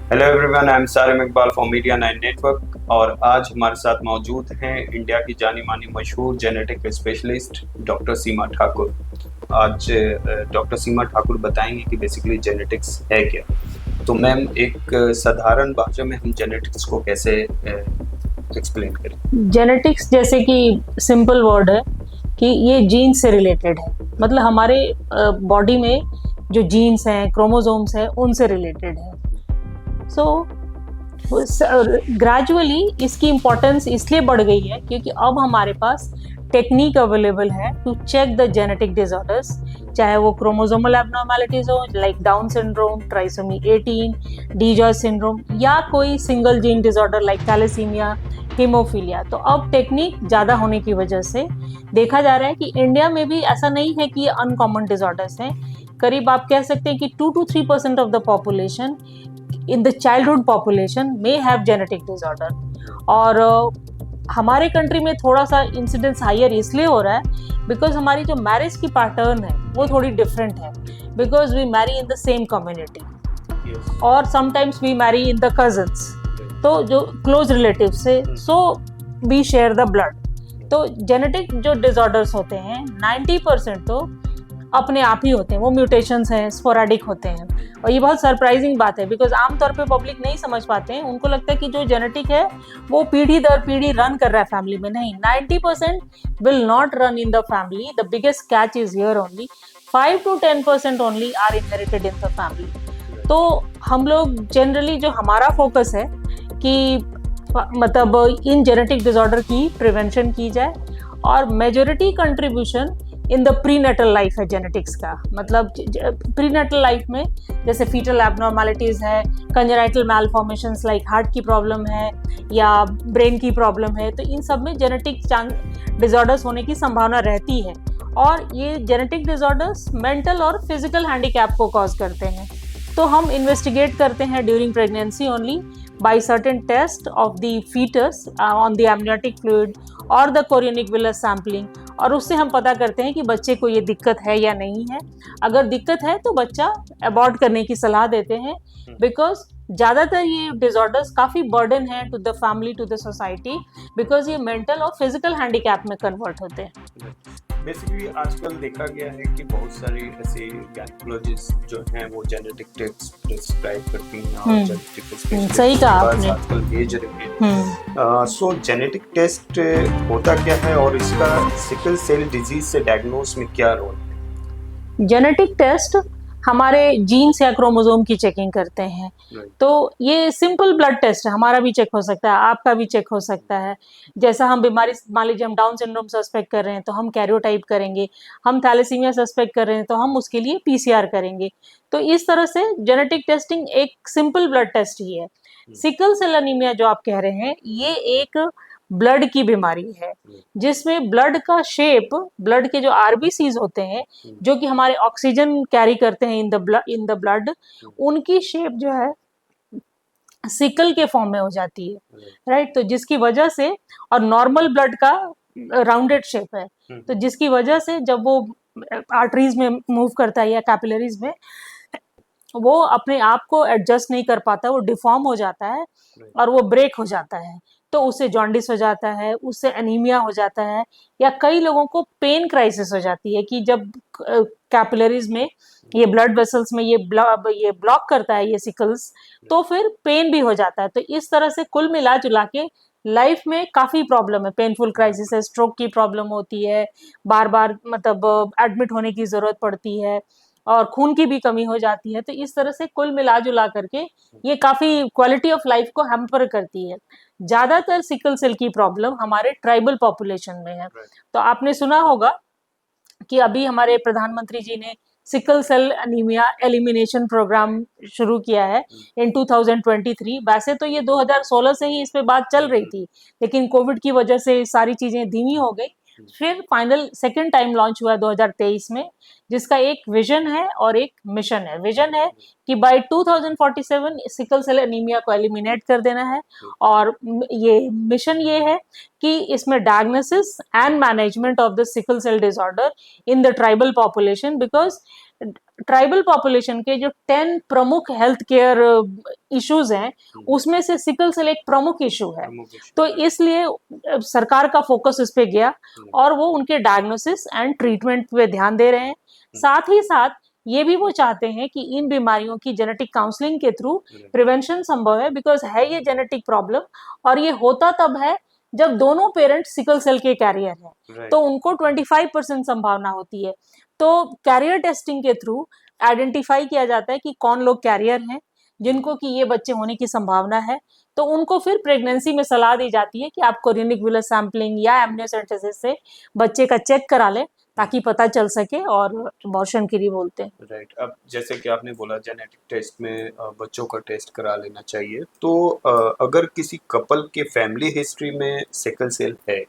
Hello everyone, I am Sarim Iqbal from media 9 network और आज हमारे साथ मौजूद हैं इंडिया की जानी मानी मशहूर जेनेटिक स्पेशलिस्ट डॉक्टर सीमा ठाकुर। आज डॉक्टर सीमा ठाकुर बताएंगे कि बेसिकली जेनेटिक्स है क्या। तो मैम, एक साधारण भाषा में हम जेनेटिक्स को कैसे एक्सप्लेन करें? जेनेटिक्स जैसे कि सिंपल वर्ड है कि ये जीन से रिलेटेड है। मतलब हमारे बॉडी में जो जीन्स हैं, क्रोमोसोम्स हैं, उनसे रिलेटेड है। सो ग्रेजुअली इसकी इम्पोर्टेंस इसलिए बढ़ गई है क्योंकि अब हमारे पास टेक्निक अवेलेबल है to check the genetic disorders, चाहे वो क्रोमोसोमल एब्नॉर्मैलिटीज हो like Down syndrome, trisomy 18, DiGeorge syndrome, या कोई single gene disorder like thalassaemia, haemophilia. तो अब टेक्निक ज़्यादा होने की वजह से देखा जा रहा है कि इंडिया में भी ऐसा नहीं है कि ये अनकॉमन डिसऑर्डर्स हैं। करीब आप कह सकते हैं कि 2 to 3% of the population in the childhood population may have genetic disorder. और हमारे कंट्री में थोड़ा सा इंसिडेंस हायर इसलिए हो रहा है बिकॉज हमारी जो मैरिज की पैटर्न है वो थोड़ी डिफरेंट है, because we marry in the same community और sometimes we marry in the cousins, तो जो क्लोज रिलेटिव से, so we share the blood. तो जेनेटिक जो डिसऑर्डर्स होते हैं 90% तो अपने आप ही होते हैं, वो म्यूटेशंस हैं, स्पोरेडिक होते हैं। और ये बहुत सरप्राइजिंग बात है बिकॉज आमतौर पे पब्लिक नहीं समझ पाते हैं। उनको लगता है कि जो जेनेटिक है वो पीढ़ी दर पीढ़ी रन कर रहा है फैमिली में। नहीं, 90% will not run in the family. The biggest catch is here only 5 to 10% only are inherited in the family. तो हम लोग जनरली जो हमारा फोकस है कि मतलब इन जेनेटिक डिसऑर्डर की प्रिवेंशन की जाए, और majority contribution in the prenatal life है जेनेटिक्स का। मतलब प्रीनेटल लाइफ में जैसे फीटल एब्नॉर्मैलिटीज़ है, कंजेनाइटल मैलफॉर्मेशंस लाइक हार्ट की प्रॉब्लम है या ब्रेन की प्रॉब्लम है, तो इन सब में जेनेटिक डिसऑर्डर्स होने की संभावना रहती है। और ये जेनेटिक डिसऑर्डर्स मेंटल और फिजिकल हैंडीकैप को कॉज करते हैं। तो हम इन्वेस्टिगेट करते हैं during pregnancy only by certain test of the fetus on the amniotic fluid or the chorionic villus sampling, और उससे हम पता करते हैं कि बच्चे को ये दिक्कत है या नहीं है। अगर दिक्कत है तो बच्चा अबॉर्ट करने की सलाह देते हैं, बिकॉज ज़्यादातर ये डिसऑर्डर्स काफ़ी बर्डन है to the family, to the society, because ये मेंटल और फिजिकल हैंडीकैप में कन्वर्ट होते हैं। बेसिकली आजकल देखा गया है कि बहुत सारी ऐसे गायनेकोलॉजिस्ट जो हैं वो जेनेटिक टेस्ट प्रिस्क्राइब करती हैं और जेनेटिक स्पेशलिस्ट सही कहा आपने। आजकल भेज रहे हैं। सो जेनेटिक टेस्ट होता क्या है और इसका सिकल सेल डिजीज से डायग्नोस में क्या रोल है? जेनेटिक टेस्ट हमारे जीन्स या क्रोमोसोम की चेकिंग करते हैं। तो ये सिंपल ब्लड टेस्ट है, हमारा भी चेक हो सकता है, आपका भी चेक हो सकता है। जैसा हम बीमारी, मान लीजिए हम डाउन सिंड्रोम सस्पेक्ट कर रहे हैं तो हम कैरियोटाइप करेंगे, हम थैलेसीमिया सस्पेक्ट कर रहे हैं तो हम उसके लिए पीसीआर करेंगे। तो इस तरह से जेनेटिक टेस्टिंग एक सिंपल ब्लड टेस्ट ही है। सिकल सेल एनीमिया जो आप कह रहे हैं, ये एक ब्लड की बीमारी है जिसमें ब्लड का शेप, ब्लड के जो आरबीसीज होते हैं जो कि हमारे ऑक्सीजन कैरी करते हैं इन द ब्लड, उनकी शेप जो है सिकल के फॉर्म में हो जाती है, राइट। तो जिसकी वजह से, और नॉर्मल ब्लड का राउंडेड शेप है, तो जिसकी वजह से जब वो आर्टरीज में मूव करता है या कैपिलरीज में, वो अपने आप को एडजस्ट नहीं कर पाता, वो डिफॉर्म हो जाता है और वो ब्रेक हो जाता है। तो उससे जॉन्डिस हो जाता है, उससे एनीमिया हो जाता है, या कई लोगों को पेन क्राइसिस हो जाती है कि जब कैपिलरीज में ये ब्लड वेसल्स में ये ब्लॉक करता है ये सिकल्स, तो फिर पेन भी हो जाता है। तो इस तरह से कुल मिला जुला के लाइफ में काफ़ी प्रॉब्लम है, पेनफुल क्राइसिस है, स्ट्रोक की प्रॉब्लम होती है, बार बार मतलब एडमिट होने की ज़रूरत पड़ती है, और खून की भी कमी हो जाती है। तो इस तरह से कुल मिला जुला करके ये काफ़ी क्वालिटी ऑफ लाइफ को हैम्पर करती है। ज़्यादातर सिकल सेल की प्रॉब्लम हमारे ट्राइबल पॉपुलेशन में है। तो आपने सुना होगा कि अभी हमारे प्रधानमंत्री जी ने sickle cell anaemia elimination programme शुरू किया है इन 2023। वैसे तो ये 2016 से ही इस पे बात चल रही थी, लेकिन कोविड की वजह से सारी चीज़ें धीमी हो गई। फिर फाइनल सेकेंड टाइम लॉन्च हुआ 2023 में, जिसका एक विजन है और एक मिशन है। विजन है कि बाय 2047 सिकल सेल एनीमिया को एलिमिनेट कर देना है, और ये मिशन ये है कि इसमें diagnosis and management of the sickle cell disorder in the tribal population, because tribal population के जो 10 प्रमुख हेल्थ केयर इश्यूज हैं उसमें से सिकल सेल एक प्रमुख इशू है। तो इसलिए सरकार का फोकस इस पे गया और वो उनके डायग्नोसिस एंड ट्रीटमेंट पे ध्यान दे रहे हैं। साथ ही साथ ये भी वो चाहते हैं कि इन बीमारियों की जेनेटिक काउंसलिंग के थ्रू प्रिवेंशन संभव है, बिकॉज है ये जेनेटिक प्रॉब्लम और ये होता तब है जब दोनों पेरेंट्स सिकल सेल के कैरियर हैं, तो उनको 25% संभावना होती है। तो कैरियर टेस्टिंग के थ्रू आइडेंटिफाई किया जाता है कि कौन लोग कैरियर हैं जिनको कि ये बच्चे होने की संभावना है, तो उनको फिर प्रेगनेंसी में सलाह दी जाती है कि आप कोरियोनिक विलस सैंपलिंग या एमनियोसेंटेसिस से बच्चे का चेक करा लें ताकि पता चल सके, और अबॉर्शन के लिए बोलते हैं। राइट। अब जैसे कि आपने बोला जेनेटिक टेस्ट में बच्चों का टेस्ट करा लेना चाहिए, तो अगर किसी कपल के फैमिली हिस्ट्री में सिकल सेल है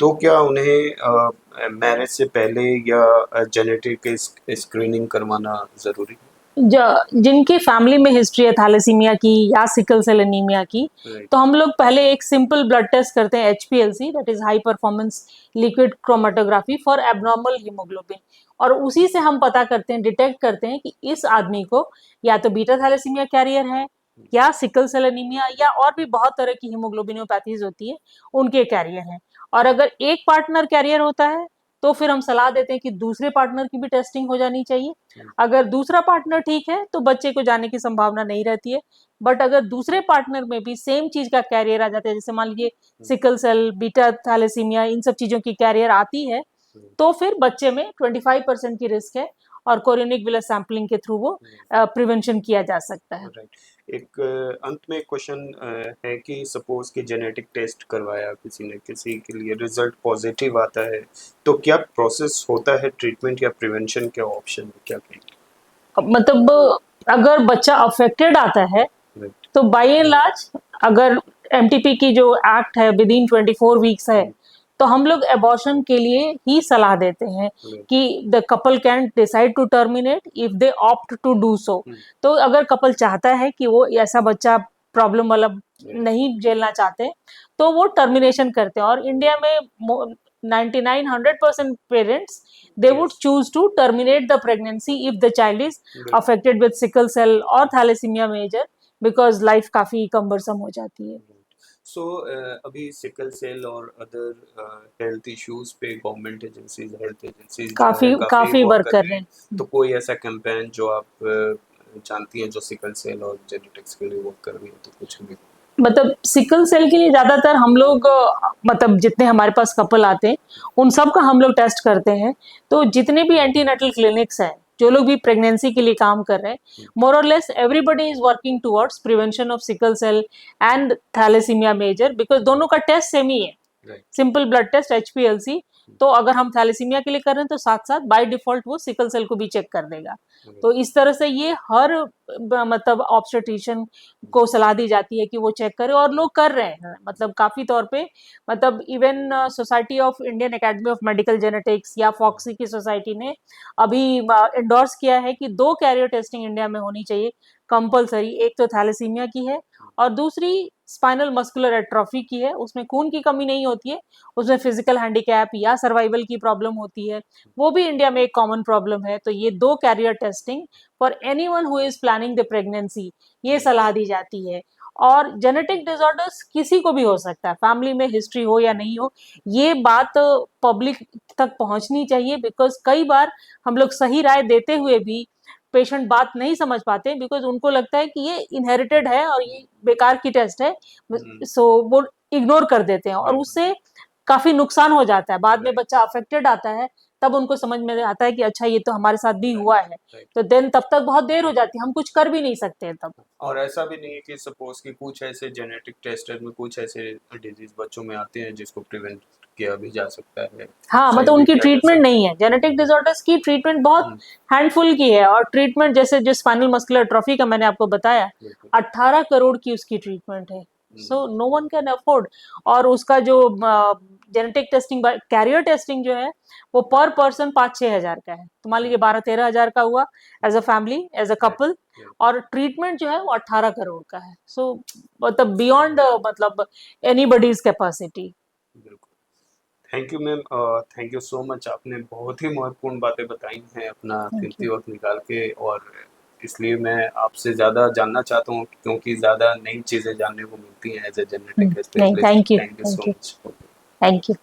तो क्या उन्हें मैरिज से पहले या जेनेटिक स्क्रीनिंग करवाना जरूरी है? जिनकी फैमिली में हिस्ट्री है थैलेसीमिया की या सिकल सेल एनीमिया की, तो हम लोग पहले एक सिंपल ब्लड टेस्ट करते हैं HPLC, that is high performance liquid chromatography for abnormal haemoglobin, और उसी से हम पता करते हैं, डिटेक्ट करते हैं कि इस आदमी को या तो बीटा थैलेसीमिया कैरियर है या सिकल सेल एनीमिया या और भी बहुत तरह की हीमोग्लोबिनोपैथीज होती है उनके कैरियर हैं। और अगर एक पार्टनर कैरियर होता है तो फिर हम सलाह देते हैं कि दूसरे पार्टनर की भी टेस्टिंग हो जानी चाहिए। अगर दूसरा पार्टनर ठीक है तो बच्चे को जाने की संभावना नहीं रहती है, बट अगर दूसरे पार्टनर में भी सेम चीज का कैरियर आ जाता है, जैसे मान लीजिए सिकल सेल, बीटा थैलेसीमिया, इन सब चीजों की कैरियर आती है, तो फिर बच्चे में 25% की रिस्क है और कोरियोनिक विलस सैंपलिंग के थ्रू वो प्रिवेंशन किया जा सकता है। एक अंत में क्वेश्चन है कि सपोज कि जेनेटिक टेस्ट करवाया किसी ने, किसी के लिए रिजल्ट पॉजिटिव आता है, तो क्या प्रोसेस होता है ट्रीटमेंट या प्रिवेंशन, क्या ऑप्शन क्या कहेंगे? मतलब अगर बच्चा अफेक्टेड आता है तो बाय एंड लार्ज अगर MTP की जो एक्ट है विद इन 24 वीक्स है, तो हम लोग एबॉर्शन के लिए ही सलाह देते हैं कि the couple can decide to terminate if they opt to do so. तो अगर कपल चाहता है कि वो ऐसा बच्चा प्रॉब्लम वाला नहीं झेलना चाहते तो वो टर्मिनेशन करते हैं, और इंडिया में 99-100% parents they would choose to terminate the pregnancy if the child is affected with sickle cell और thalassemia major, because life काफी कम्बरसम हो जाती है। सो अभी सिकल सेल और अदर हेल्थ इश्यूज पे गवर्नमेंट एजेंसीज, हेल्थ एजेंसीज काफी वर्क कर रहे हैं। तो कोई ऐसा कैंपेन जो आप जानती हैं जो सिकल सेल और जेनेटिक्स के लिए वर्क कर रही है, तो कुछ भी? मतलब सिकल सेल के लिए ज्यादातर हम लोग मतलब जितने हमारे पास कपल आते हैं उन सब का हम लोग टेस्ट करते हैं। तो जितने भी एंटीनेटल क्लिनिक्स हैं, जो लोग भी प्रेगनेंसी के लिए काम कर रहे हैं, मोर और less everybody is working towards prevention of sickle cell and thalassaemia major, because दोनों का टेस्ट सेम ही है, सिंपल ब्लड टेस्ट HPLC। तो अगर हम थैलेसीमिया के लिए कर रहे हैं तो साथ साथ बाय डिफॉल्ट वो सिकल सेल को भी चेक कर देगा। तो इस तरह से ये हर मतलब ऑब्स्टेट्रिशियन को सलाह दी जाती है कि वो चेक करे, और लोग कर रहे हैं मतलब काफी तौर पे। मतलब even society of Indian academy of medical genetics या फॉक्सी की सोसाइटी ने अभी इंडोर्स किया है कि 2 कैरियर टेस्टिंग इंडिया में होनी चाहिए कंपलसरी। एक तो थैलेसीमिया की है और दूसरी स्पाइनल मस्कुलर एट्रोफी की है। उसमें खून की कमी नहीं होती है, उसमें फिजिकल हैंडीकैप या सर्वाइवल की प्रॉब्लम होती है, वो भी इंडिया में एक कॉमन प्रॉब्लम है। तो ये 2 carrier testing for anyone who is planning the pregnancy, ये सलाह दी जाती है। और जेनेटिक डिसऑर्डर्स किसी को भी हो सकता है, फैमिली में हिस्ट्री हो या नहीं हो, ये बात पब्लिक तक पहुंचनी चाहिए, बिकॉज कई बार हम लोग सही राय देते हुए भी पेशेंट बात नहीं समझ पाते, बिकॉज उनको लगता है कि ये इनहेरिटेड है और ये बेकार की टेस्ट है, सो वो इग्नोर कर देते हैं और उससे काफी नुकसान हो जाता है। बाद में बच्चा अफेक्टेड आता है तब उनको समझ में आता है कि अच्छा ये तो हमारे साथ भी हुआ है, तो देन तब तक बहुत देर हो जाती है, हम कुछ कर भी नहीं सकते तब। और ऐसा भी नहीं है कि सपोज कि कुछ ऐसे जेनेटिक टेस्टर में कुछ ऐसे डिजीज बच्चों में आते हैं जिसको प्रिवेंट किया भी जा सकता है। हाँ, मतलब उनकी ट्रीटमेंट नहीं है। जेनेटिक डिसऑर्डर्स की ट्रीटमेंट बहुत हैंडफुल की है, और ट्रीटमेंट जैसे जो स्पाइनल मस्कुलर एट्रोफी का मैंने आपको बताया 18 करोड़ की उसकी ट्रीटमेंट है। So no one can afford. और उसका जो जेनेटिक टेस्टिंग, कैरियर टेस्टिंग जो है वो पर पर्सन 5-6 हजार का है। तो मान लीजिए 12-13 हजार का हुआ as a family, as a couple. और ट्रीटमेंट जो है वो 18 करोड़ का है। सो मतलब बियॉन्ड मतलब एनीबडीज कैपेसिटी। बिल्कुल। Thank you ma'am, thank you so much. आपने बहुत ही महत्वपूर्ण बातें बताई हैं अपना थैंक कीमती यू। वक्त निकाल के, और इसलिए मैं आपसे ज़्यादा जानना चाहता हूँ क्योंकि ज़्यादा नई चीज़ें जानने को मिलती हैं एज ए जेनेटिक नहीं, specialist. Thank you, thank you thank so you, much. Thank you.